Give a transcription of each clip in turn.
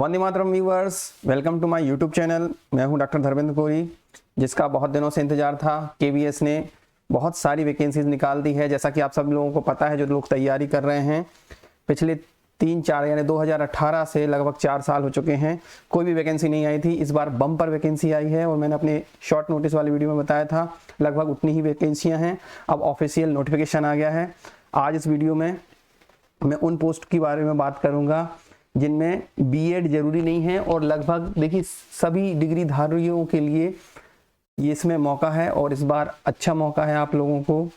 वंदे मातरम viewers, welcome to my YouTube channel. मैं हूं डॉक्टर धर्मेंद्र कोरी, जिसका बहुत दिनों से इंतजार था। केवीएस ने बहुत सारी वैकेंसीज निकाल दी है, जैसा कि आप सब लोगों को पता है, जो लोग तैयारी कर रहे हैं। पिछले 3-4 यानी 2018 से लगभग 4 साल हो चुके हैं, कोई भी वैकेंसी नहीं आई थी। इस बार बम्पर वैकेंसी आई है और मैंने अपने शॉर्ट नोटिस वाली वीडियो में बताया था लगभग उतनी ही वैकेंसियाँ हैं। अब ऑफिशियल नोटिफिकेशन आ गया है। आज इस वीडियो में मैं उन पोस्ट के बारे में बात करूंगा जिनमें बीएड जरूरी नहीं है और लगभग देखिए सभी डिग्री धारियों के लिए ये इसमें मौका है। और इस बार अच्छा मौका है आप लोगों को,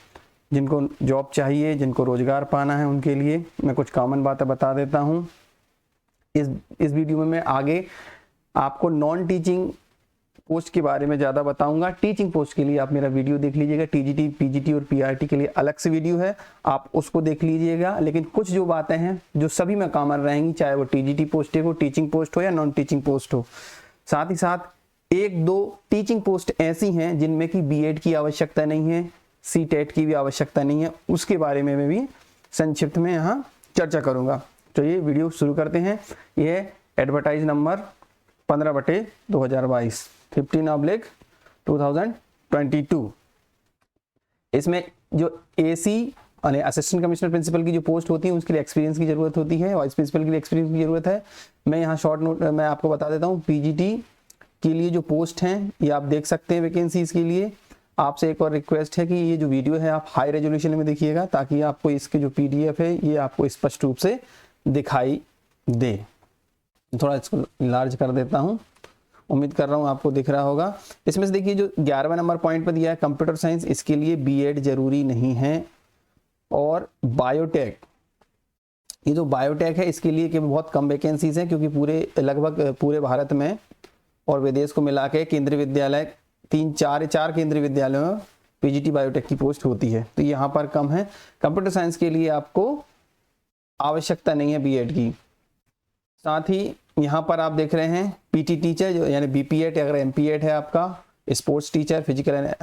जिनको जॉब चाहिए, जिनको रोजगार पाना है, उनके लिए मैं कुछ कॉमन बातें बता देता हूं। इस वीडियो में मैं आगे आपको नॉन टीचिंग पोस्ट के बारे में ज़्यादा बताऊंगा। टीचिंग पोस्ट के लिए आप मेरा वीडियो देख लीजिएगा। टीजीटी, पीजीटी और पीआरटी के लिए अलग से वीडियो है, आप उसको देख लीजिएगा। लेकिन कुछ जो बातें हैं जो सभी में कॉमन रहेंगी, चाहे वो टीजीटी पोस्ट हो, टीचिंग पोस्ट हो या नॉन टीचिंग पोस्ट हो। साथ ही साथ 1-2 टीचिंग पोस्ट ऐसी हैं जिनमें कि बीएड की आवश्यकता नहीं है, सीटेट की भी आवश्यकता नहीं है, उसके बारे में मैं भी संक्षिप्त में यहाँ चर्चा करूँगा। तो ये वीडियो शुरू करते हैं। ये एडवर्टाइज नंबर 15/2022 15/2022। इसमें जो एसी यानी असिस्टेंट कमिश्नर प्रिंसिपल की जो पोस्ट होती है उसके लिए एक्सपीरियंस की जरूरत होती है, वाइस प्रिंसिपल के लिए एक्सपीरियंस की जरूरत है। मैं यहाँ शॉर्ट नोट मैं आपको बता देता हूँ। पीजीटी के लिए जो पोस्ट हैं ये आप देख सकते हैं वैकेंसीज के लिए। आपसे एक और रिक्वेस्ट है कि ये जो वीडियो है आप हाई रेजोल्यूशन में देखिएगा, ताकि आपको इसके जो पीडीएफ है ये आपको स्पष्ट रूप से दिखाई दे। थोड़ा इसको लार्ज कर देता हूँ, उम्मीद कर रहा हूँ आपको दिख रहा होगा। इसमें से देखिए जो 11वें नंबर पॉइंट पर दिया है कंप्यूटर साइंस, इसके लिए बीएड जरूरी नहीं है। और बायोटेक, ये जो बायोटेक है इसके लिए कि बहुत कम वैकेंसीज हैं, क्योंकि लगभग पूरे भारत में और विदेश को मिला के केंद्रीय विद्यालय 4 केंद्रीय विद्यालयों में पीजीटी बायोटेक की पोस्ट होती है, तो यहाँ पर कम है। कंप्यूटर साइंस के लिए आपको आवश्यकता नहीं है बीएड की। साथ ही यहाँ पर आप देख रहे हैं पीटी टीचर जो यानी बीपीएड, अगर एमपीएड है आपका, स्पोर्ट्स टीचर, फिजिकल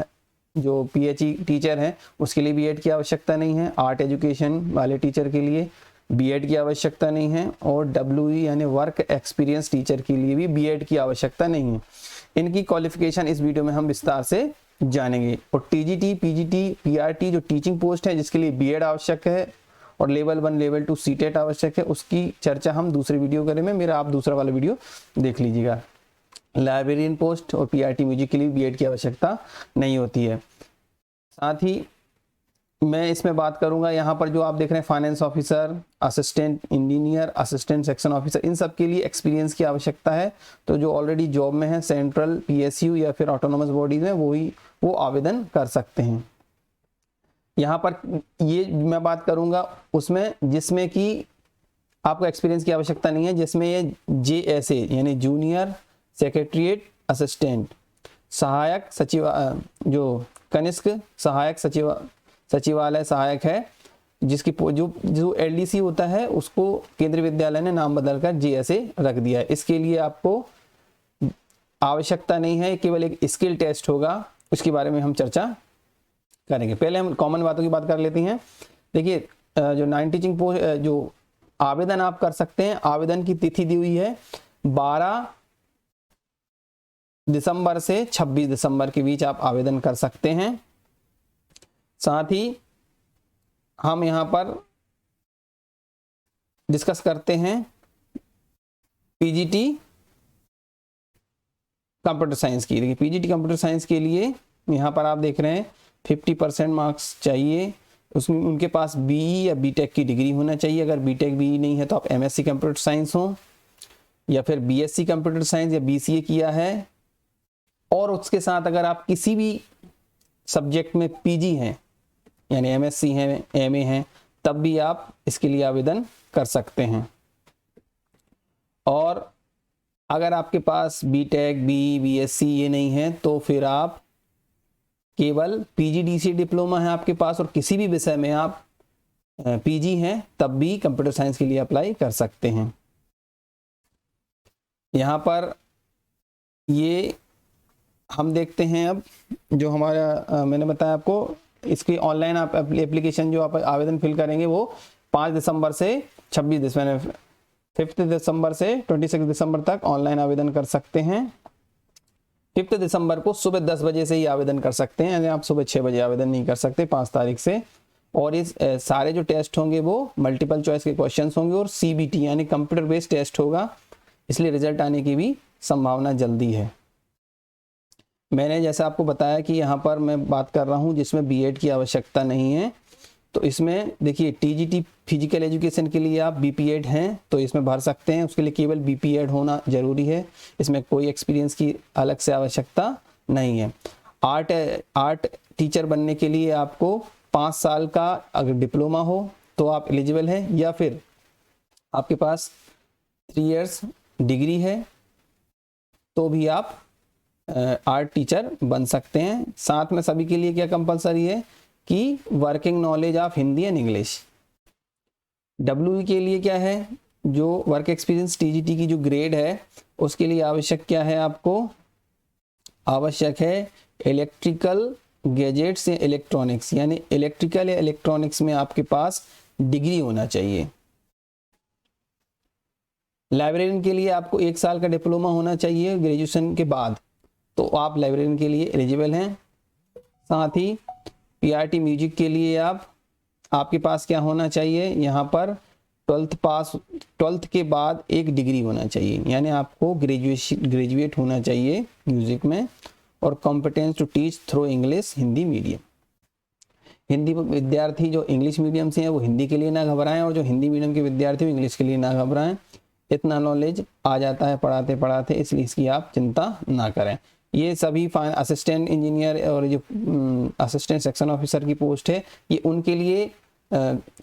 जो पीएचई टीचर है उसके लिए बीएड की आवश्यकता नहीं है। आर्ट एजुकेशन वाले टीचर के लिए बीएड की आवश्यकता नहीं है। और डब्ल्यूई यानी वर्क एक्सपीरियंस टीचर के लिए भी बीएड की आवश्यकता नहीं है। इनकी क्वालिफिकेशन इस वीडियो में हम विस्तार से जानेंगे। और टीजीटी, पीजीटी, पीआरटी जो टीचिंग पोस्ट है जिसके लिए बीएड आवश्यक है और लेवल 1 लेवल 2 सीटेट आवश्यक है, उसकी चर्चा हम दूसरे वीडियो करेंगे। मेरा आप दूसरा वाला वीडियो देख लीजिएगा। लाइब्रेरियन पोस्ट और पीआरटी म्यूजिक के लिए बीएड की आवश्यकता नहीं होती है। साथ ही मैं इसमें बात करूंगा, यहाँ पर जो आप देख रहे हैं finance officer, assistant engineer, assistant section officer, इन सब के लिए एक्सपीरियंस की आवश्यकता है। तो जो ऑलरेडी जॉब में है सेंट्रल, पीएसयू या फिर ऑटोनोमस बॉडीज में, वो आवेदन कर सकते हैं। यहाँ पर ये मैं बात करूंगा उसमें जिसमें कि आपको एक्सपीरियंस की आवश्यकता नहीं है, जिसमें ये जेएसए यानी जूनियर सेक्रेटरीट असिस्टेंट, सहायक सचिव, जो कनिष्क सहायक सचिवालय सहायक है, जिसकी जो एलडीसी होता है उसको केंद्रीय विद्यालय ने नाम बदलकर जेएसए रख दिया है। इसके लिए आपको आवश्यकता नहीं है, केवल एक स्किल टेस्ट होगा, उसके बारे में हम चर्चा करेंगे। पहले हम कॉमन बातों की बात कर लेते हैं। देखिए जो नॉन टीचिंग पोस्ट जो आवेदन आप कर सकते हैं, आवेदन की तिथि दी हुई है 12 दिसंबर से 26 दिसंबर के बीच आप आवेदन कर सकते हैं। साथ ही हम यहाँ पर डिस्कस करते हैं पीजीटी कंप्यूटर साइंस की। देखिए पीजीटी कंप्यूटर साइंस के लिए यहाँ पर आप देख रहे हैं 50% मार्क्स चाहिए। उसमें उनके पास बीई या बीटेक की डिग्री होना चाहिए। अगर बीटेक बीई नहीं है तो आप एमएससी कंप्यूटर साइंस हो या फिर बीएससी कंप्यूटर साइंस या बीसीए किया है। और उसके साथ अगर आप किसी भी सब्जेक्ट में पीजी हैं यानी एमएससी हैं, एमए हैं, तब भी आप इसके लिए आवेदन कर सकते हैं। और अगर आपके पास बीटेक, बीई, बीएससी ये नहीं है तो फिर आप केवल पीजीडीसी डिप्लोमा है आपके पास और किसी भी विषय में आप पीजी हैं, तब भी कंप्यूटर साइंस के लिए अप्लाई कर सकते हैं। यहाँ पर ये हम देखते हैं अब जो हमारा मैंने बताया आपको, इसकी ऑनलाइन आप एप्लीकेशन जो आप आवेदन फिल करेंगे वो 5 दिसंबर से 26 दिसंबर 5 दिसंबर से 26 दिसंबर तक ऑनलाइन आवेदन कर सकते हैं। 5 दिसंबर को सुबह 10 बजे से ही आवेदन कर सकते हैं, यानी आप सुबह 6 बजे आवेदन नहीं कर सकते 5 तारीख से। और इस सारे जो टेस्ट होंगे वो मल्टीपल चॉइस के क्वेश्चंस होंगे और सीबीटी यानी कंप्यूटर बेस्ड टेस्ट होगा, इसलिए रिजल्ट आने की भी संभावना जल्दी है। मैंने जैसा आपको बताया कि यहाँ पर मैं बात कर रहा हूँ जिसमें बीएड की आवश्यकता नहीं है, तो इसमें देखिए टीजीटी फिजिकल एजुकेशन के लिए आप बीपीएड हैं तो इसमें भर सकते हैं, उसके लिए केवल बीपीएड होना जरूरी है, इसमें कोई एक्सपीरियंस की अलग से आवश्यकता नहीं है। आर्ट टीचर बनने के लिए आपको 5 साल का अगर डिप्लोमा हो तो आप एलिजिबल हैं, या फिर आपके पास 3 इयर्स डिग्री है तो भी आप आर्ट टीचर बन सकते हैं। साथ में सभी के लिए क्या कंपलसरी है कि working knowledge of Hindi and English. W के लिए क्या है, जो वर्क एक्सपीरियंस टीजीटी की जो ग्रेड है उसके लिए आवश्यक क्या है, आपको आवश्यक है इलेक्ट्रिकल गैजेट्स या इलेक्ट्रॉनिक्स, यानी इलेक्ट्रिकल या इलेक्ट्रॉनिक्स में आपके पास डिग्री होना चाहिए। लाइब्रेरियन के लिए आपको 1 साल का डिप्लोमा होना चाहिए ग्रेजुएशन के बाद, तो आप लाइब्रेरियन के लिए एलिजिबल हैं। साथ ही पीआरटी म्यूजिक के लिए आपके पास क्या होना चाहिए, यहाँ पर 12th के बाद एक डिग्री होना चाहिए, यानी आपको ग्रेजुएट होना चाहिए म्यूजिक में। और competence to teach through English Hindi medium, Hindi विद्यार्थी जो इंग्लिश मीडियम से हैं वो हिंदी के लिए ना घबराएं, और जो हिंदी मीडियम के विद्यार्थी वो इंग्लिश के लिए ना घबराएं। इतना नॉलेज आ जाता है पढ़ाते पढ़ाते, इसलिए इसकी आप चिंता ना करें। ये सभी असिस्टेंट इंजीनियर और जो असिस्टेंट सेक्शन ऑफिसर की पोस्ट है ये उनके लिए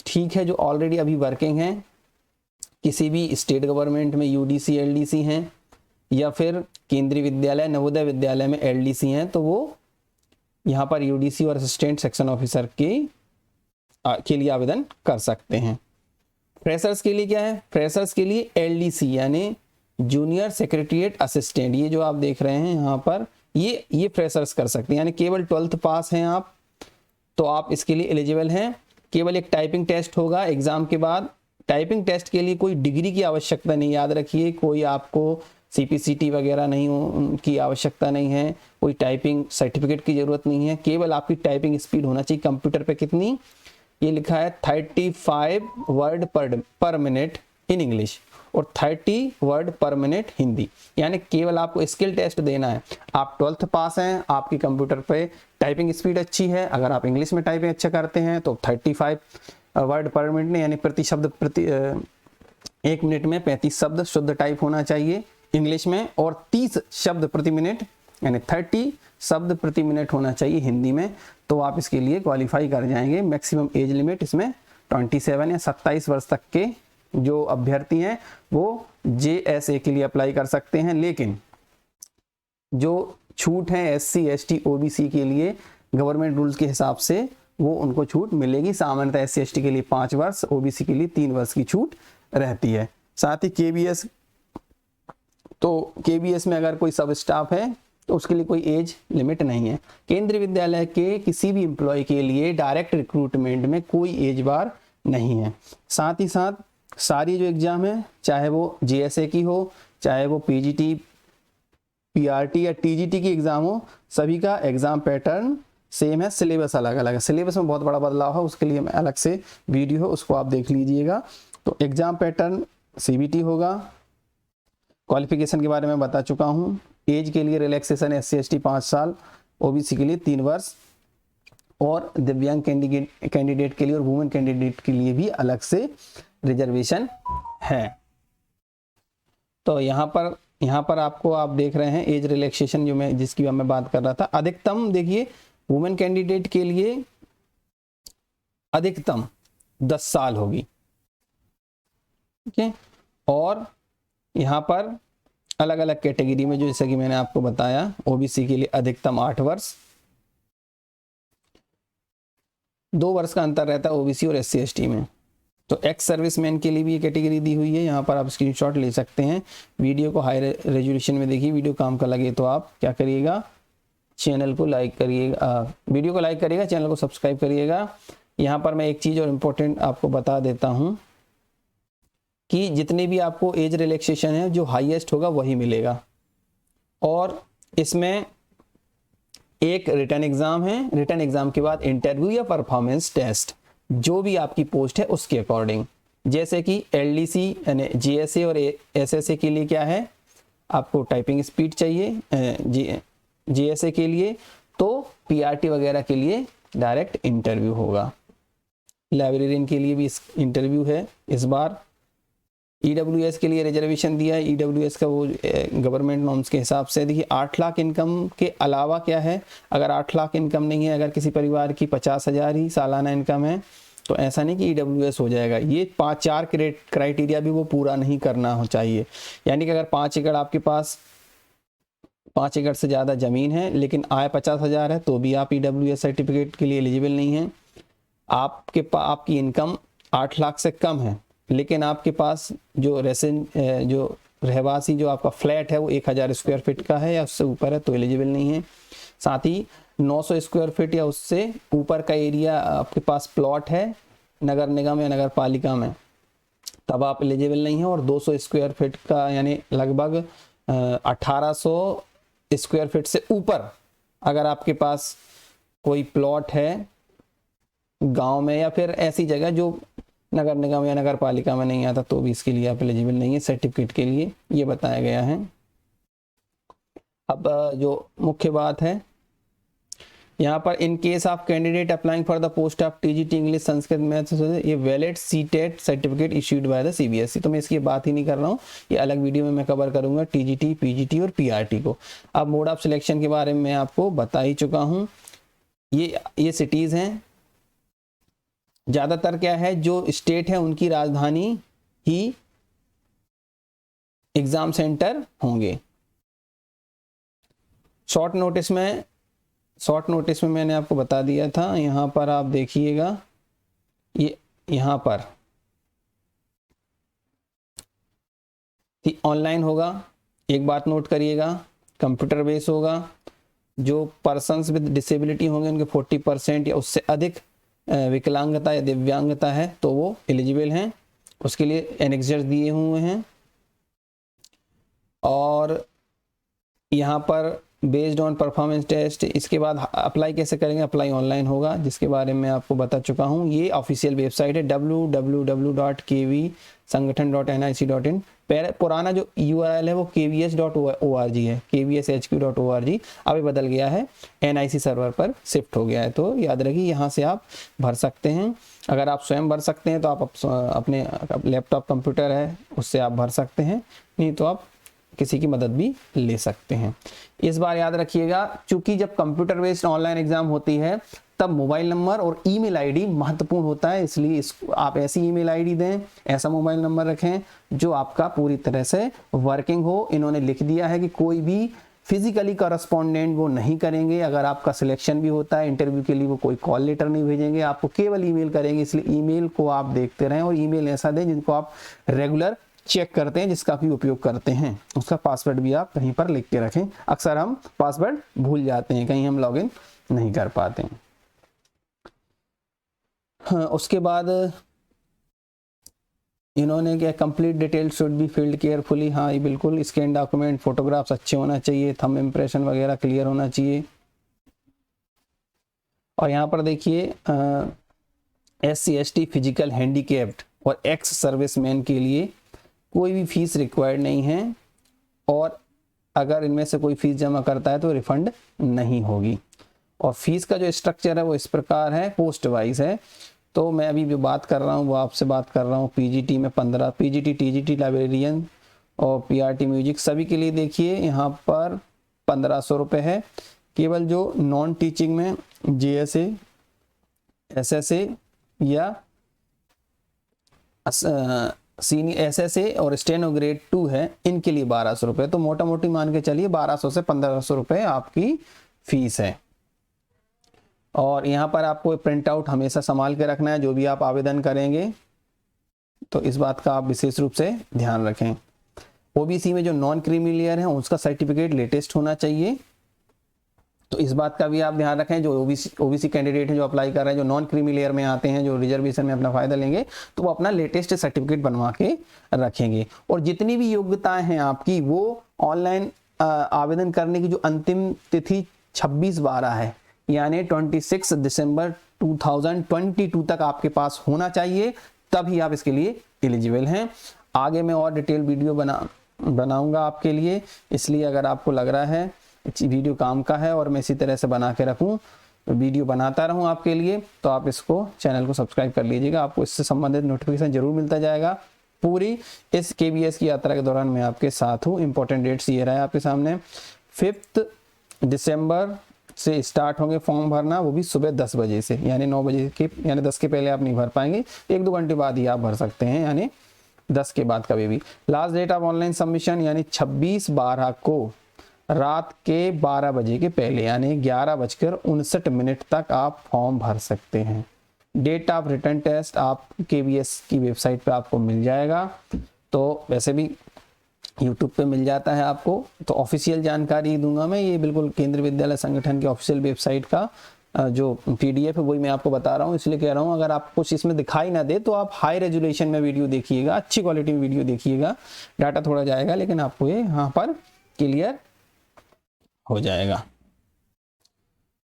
ठीक है, जो ऑलरेडी अभी वर्किंग हैं, किसी भी स्टेट गवर्नमेंट में यूडीसी एलडीसी हैं, या फिर केंद्रीय विद्यालय नवोदय विद्यालय में एलडीसी हैं, तो वो यहाँ पर यूडीसी और असिस्टेंट सेक्शन ऑफिसर के लिए आवेदन कर सकते हैं। फ्रेशर्स के लिए क्या है, फ्रेशर्स के लिए एलडीसी यानी जूनियर सेक्रेटरीट असिस्टेंट, ये जो आप देख रहे हैं यहाँ पर ये फ्रेशर्स कर सकते हैं, यानी केवल 12th पास हैं आप तो आप इसके लिए एलिजिबल हैं। केवल एक टाइपिंग टेस्ट होगा एग्जाम के बाद, टाइपिंग टेस्ट के लिए कोई डिग्री की आवश्यकता नहीं, याद रखिए कोई आपको सीपीसीटी वगैरह नहीं की आवश्यकता नहीं है, कोई टाइपिंग सर्टिफिकेट की जरूरत नहीं है, केवल आपकी टाइपिंग स्पीड होना चाहिए कंप्यूटर पे कितनी, ये लिखा है 35 वर्ड पर मिनट इन इंग्लिश और 30 वर्ड पर मिनट हिंदी, यानी केवल आपको स्किल टेस्ट देना है। आप 12th पास हैं, आपकी कंप्यूटर पे टाइपिंग स्पीड अच्छी है, अगर आप इंग्लिश में टाइपिंग अच्छा करते हैं तो 35 वर्ड पर मिनट में, यानी प्रति शब्द 1 मिनट में 35 शब्द शुद्ध टाइप होना चाहिए इंग्लिश में, और 30 शब्द प्रति मिनट यानी 30 शब्द प्रति मिनट होना चाहिए हिंदी में, तो आप इसके लिए क्वालिफाई कर जाएंगे। मैक्सिमम एज लिमिट इसमें 27 या 27 वर्ष तक के जो अभ्यर्थी हैं वो JSA के लिए अप्लाई कर सकते हैं, लेकिन जो छूट है SC ST OBC के लिए गवर्नमेंट रूल्स के हिसाब से वो उनको छूट मिलेगी। सामान्यतः SC ST के लिए 5 वर्ष, OBC के लिए 3 वर्ष की छूट रहती है। साथ ही KBS, तो KBS में अगर कोई सब स्टाफ है तो उसके लिए कोई एज लिमिट नहीं है। केंद्रीय विद्यालय के किसी भी एम्प्लॉय के लिए डायरेक्ट रिक्रूटमेंट में कोई एज बार नहीं है। साथ ही साथ सारी जो एग्जाम है, चाहे वो JSA की हो, चाहे वो PGT PRT या TGT की एग्जाम हो, सभी का एग्जाम पैटर्न सेम है, सिलेबस अलग अलग है। सिलेबस में बहुत बड़ा बदलाव है, उसके लिए मैं अलग से वीडियो है उसको आप देख लीजिएगा। तो एग्जाम पैटर्न CBT होगा। क्वालिफिकेशन के बारे में बता चुका हूँ। एज के लिए रिलैक्सेशन SC ST 5 साल, OBC के लिए 3 वर्ष, और दिव्यांग कैंडिडेट के लिए और वुमेन कैंडिडेट के लिए भी अलग से रिजर्वेशन है। तो यहाँ पर आपको आप देख रहे हैं एज रिलैक्सेशन जिसकी मैं बात कर रहा था। अधिकतम देखिए वुमेन कैंडिडेट के लिए अधिकतम 10 साल होगी, ठीक है। और यहाँ पर अलग अलग कैटेगरी में, जो जैसे कि मैंने आपको बताया, OBC के लिए अधिकतम 8 वर्ष, 2 वर्ष का अंतर रहता है OBC और SC ST में। तो एक्स सर्विसमैन के लिए भी ये कैटेगरी दी हुई है, यहाँ पर आप स्क्रीनशॉट ले सकते हैं। वीडियो को हाई रेजोल्यूशन में देखिए, वीडियो काम का लगे तो आप क्या करिएगा, चैनल को लाइक करिएगा, वीडियो को लाइक करिएगा, चैनल को सब्सक्राइब करिएगा। यहाँ पर मैं एक चीज़ और इम्पोर्टेंट आपको बता देता हूँ कि जितने भी आपको एज रिलैक्सेशन है जो हाईएस्ट होगा वही मिलेगा। और इसमें एक रिटन एग्जाम है, रिटन एग्जाम के बाद इंटरव्यू या परफॉर्मेंस टेस्ट, जो भी आपकी पोस्ट है उसके अकॉर्डिंग। जैसे कि एलडीसी यानी जीएसए और एसएसए के लिए क्या है, आपको टाइपिंग स्पीड चाहिए, जीएसए के लिए तो पीआरटी वगैरह के लिए डायरेक्ट इंटरव्यू होगा। लाइब्रेरियन के लिए भी इंटरव्यू है इस बार। ईडब्ल्यूएस के लिए रिजर्वेशन दिया है, ईडब्ल्यूएस का वो गवर्नमेंट नॉर्म्स के हिसाब से। देखिए 8 लाख इनकम के अलावा क्या है, अगर 8 लाख इनकम नहीं है, अगर किसी परिवार की 50,000 ही सालाना इनकम है तो ऐसा नहीं कि ईडब्ल्यूएस हो जाएगा। ये 4 क्राइटेरिया भी वो पूरा नहीं करना हो चाहिए। यानी कि अगर 5 एकड़ आपके पास 5 एकड़ से ज़्यादा ज़मीन है लेकिन आय 50,000 है तो भी आप ईडब्ल्यूएस सर्टिफिकेट के लिए एलिजिबल नहीं है। आपकी इनकम 8 लाख से कम है लेकिन आपके पास जो रहवासी जो आपका फ्लैट है वो 1000 स्क्वायर फीट का है या उससे ऊपर है तो एलिजिबल नहीं है। साथ ही 900 स्क्वायर फीट या उससे ऊपर का एरिया आपके पास प्लॉट है नगर निगम या नगर पालिका में, तब आप एलिजिबल नहीं है। और 200 स्क्वायर फीट का यानी लगभग 1800 स्क्वायर फीट से ऊपर अगर आपके पास कोई प्लॉट है गांव में या फिर ऐसी जगह जो नगर निगम या नगर पालिका में नहीं आता तो भी इसके लिए आप एलिजिबल नहीं है सर्टिफिकेट के लिए, ये बताया गया है। अब जो मुख्य बात है यहाँ पर, in case of candidate applying for the post of TGT English Sanskrit maths, ये valid CTET certificate issued by the CBSE. तो मैं इसकी बात ही नहीं कर रहा हूँ, ये अलग वीडियो में मैं कवर करूंगा टीजीटी, पीजीटी और पीआरटी को। अब मोड ऑफ सिलेक्शन के बारे में मैं आपको बता ही चुका हूँ। ये सिटीज हैं, ज्यादातर क्या है जो स्टेट है उनकी राजधानी ही एग्जाम सेंटर होंगे। शॉर्ट नोटिस में मैंने आपको बता दिया था, यहां पर आप देखिएगा, ये यहां पर ऑनलाइन होगा। एक बात नोट करिएगा, कंप्यूटर बेस होगा। जो पर्सन्स विद डिसेबिलिटी होंगे उनके 40% या उससे अधिक विकलांगता या दिव्यांगता है तो वो एलिजिबल हैं, उसके लिए एनेक्सर्स दिए हुए हैं। और यहाँ पर बेस्ड ऑन परफॉर्मेंस टेस्ट, इसके बाद अप्लाई कैसे करेंगे, अप्लाई ऑनलाइन होगा जिसके बारे में आपको बता चुका हूँ। ये ऑफिशियल वेबसाइट है www.kvsangathan.nic.in। पुराना जो URL है वो kvs.org है, kvshq.org, अभी बदल गया है, NIC सर्वर पर शिफ्ट हो गया है। तो याद रखिए यहाँ से आप भर सकते हैं। अगर आप स्वयं भर सकते हैं तो आप अपने लैपटॉप कंप्यूटर है उससे आप भर सकते हैं, नहीं तो आप किसी की मदद भी ले सकते हैं। इस बार याद रखिएगा, चूंकि जब कंप्यूटर बेस्ड ऑनलाइन एग्जाम होती है तब मोबाइल नंबर और ईमेल आईडी महत्वपूर्ण होता है, इसलिए आप ऐसी ईमेल आईडी दें, ऐसा मोबाइल नंबर रखें जो आपका पूरी तरह से वर्किंग हो। इन्होंने लिख दिया है कि कोई भी फिजिकली करस्पॉन्डेंट वो नहीं करेंगे। अगर आपका सिलेक्शन भी होता है इंटरव्यू के लिए वो कोई कॉल लेटर नहीं भेजेंगे, आपको केवल ईमेल करेंगे। इसलिए ईमेल को आप देखते रहें और ईमेल ऐसा दें जिनको आप रेगुलर चेक करते हैं, जिसका भी उपयोग करते हैं। उसका पासवर्ड भी आप कहीं पर लिख के रखें। अक्सर हम पासवर्ड भूल जाते हैं, कहीं हम लॉगिन नहीं कर पाते हैं। हाँ, उसके बाद इन्होंने क्या, complete detail should be filled carefully. हाँ ये बिल्कुल, स्कैन डॉक्यूमेंट, फोटोग्राफ्स अच्छे होना चाहिए, थंब इम्प्रेशन वगैरह क्लियर होना चाहिए। और यहाँ पर देखिए SC ST फिजिकल हैंडीकैप्ड और एक्स सर्विसमैन के लिए कोई भी फीस रिक्वायर्ड नहीं है, और अगर इनमें से कोई फीस जमा करता है तो रिफंड नहीं होगी। और फीस का जो स्ट्रक्चर है वो इस प्रकार है, पोस्ट वाइज है। तो मैं अभी जो बात कर रहा हूँ वो आपसे बात कर रहा हूँ पीजीटी में 15, पीजीटी टीजीटी लाइब्रेरियन और पीआरटी म्यूजिक सभी के लिए देखिए यहाँ पर 1500 रुपये है। केवल जो नॉन टीचिंग में JSA SSA या सीनियर SSA और स्टेनो ग्रेड 2 है, इनके लिए 1200 रुपये। तो मोटा मोटी मान के चलिए 1200 से 1500 रुपये आपकी फीस है। और यहाँ पर आपको प्रिंट आउट हमेशा संभाल के रखना है जो भी आप आवेदन करेंगे, तो इस बात का आप विशेष रूप से ध्यान रखें। OBC में जो नॉन क्रीमी लेयर है उसका सर्टिफिकेट लेटेस्ट होना चाहिए। तो इस बात का भी आप ध्यान रखें, जो ओबीसी कैंडिडेट है जो अप्लाई कर रहे हैं, जो नॉन क्रीमी लेयर में आते हैं, जो रिजर्वेशन में अपना फायदा लेंगे, तो वो अपना लेटेस्ट सर्टिफिकेट बनवा के रखेंगे। और जितनी भी योग्यताएं हैं आपकी, वो ऑनलाइन आवेदन करने की जो अंतिम तिथि 26/12 है, यानी 26 दिसंबर 2022 तक आपके पास होना चाहिए, तभी आप इसके लिए एलिजिबल हैं। आगे मैं और डिटेल वीडियो बनाऊंगा आपके लिए, इसलिए अगर आपको लग रहा है वीडियो काम का है और मैं इसी तरह से बना के रखूं, वीडियो बनाता रहूं आपके लिए, तो आप इसको चैनल को सब्सक्राइब कर लीजिएगा। आपको इससे संबंधित नोटिफिकेशन जरूर मिलता जाएगा। पूरी इस KBS की यात्रा के दौरान मैं आपके साथ हूँ। इंपॉर्टेंट डेट्स ये रहा है आपके सामने, 5 दिसंबर से स्टार्ट होंगे फॉर्म भरना, वो भी सुबह 10 बजे से, यानी 9 बजे के, यानी 10 के पहले आप नहीं भर पाएंगे, 1-2 घंटे बाद ही आप भर सकते हैं, यानी 10 के बाद कभी भी। Last date of online submission यानी 26/12 को रात के 12 बजे के पहले, यानी 11:59 तक आप फॉर्म भर सकते हैं। डेट ऑफ रिटर्न टेस्ट आप KBS की वेबसाइट पे आपको मिल जाएगा, तो वैसे भी YouTube पे मिल जाता है आपको, तो ऑफिशियल जानकारी दूंगा मैं, ये बिल्कुल केंद्रीय विद्यालय संगठन के ऑफिशियल वेबसाइट का जो PDF है वही मैं आपको बता रहा हूँ। इसलिए कह रहा हूँ, अगर आपको कुछ इसमें दिखाई ना दे तो आप हाई रेजोल्यूशन में वीडियो देखिएगा, अच्छी क्वालिटी में वीडियो देखिएगा, डाटा थोड़ा जाएगा लेकिन आपको ये यहाँ पर क्लियर हो जाएगा।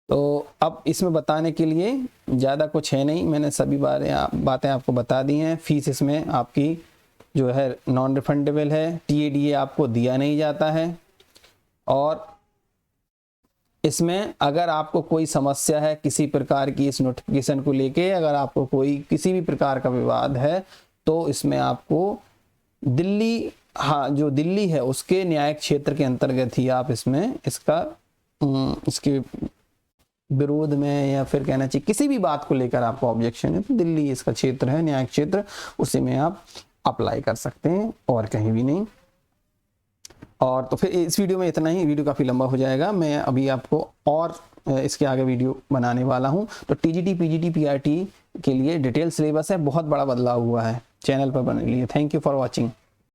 तो अब इसमें बताने के लिए ज़्यादा कुछ है नहीं, मैंने सभी बातें आपको बता दी हैं। फीस इसमें आपकी जो है नॉन रिफंडेबल है, TADA आपको दिया नहीं जाता है, और इसमें अगर आपको कोई समस्या है किसी प्रकार की इस नोटिफिकेशन को लेके, अगर आपको कोई किसी भी प्रकार का विवाद है, तो इसमें आपको दिल्ली, हाँ जो दिल्ली है उसके न्यायिक क्षेत्र के अंतर्गत ही आप इसमें इसके विरोध में, या फिर कहना चाहिए किसी भी बात को लेकर आपको ऑब्जेक्शन है, तो दिल्ली इसका क्षेत्र है, न्यायिक क्षेत्र, उसी में आप अप्लाई कर सकते हैं और कहीं भी नहीं। और तो फिर इस वीडियो में इतना ही, वीडियो काफ़ी लंबा हो जाएगा, मैं अभी आपको और इसके आगे वीडियो बनाने वाला हूं। तो TGT PGT PRT के लिए डिटेल सिलेबस है, बहुत बड़ा बदलाव हुआ है चैनल पर बने लिए। Thank you for watching.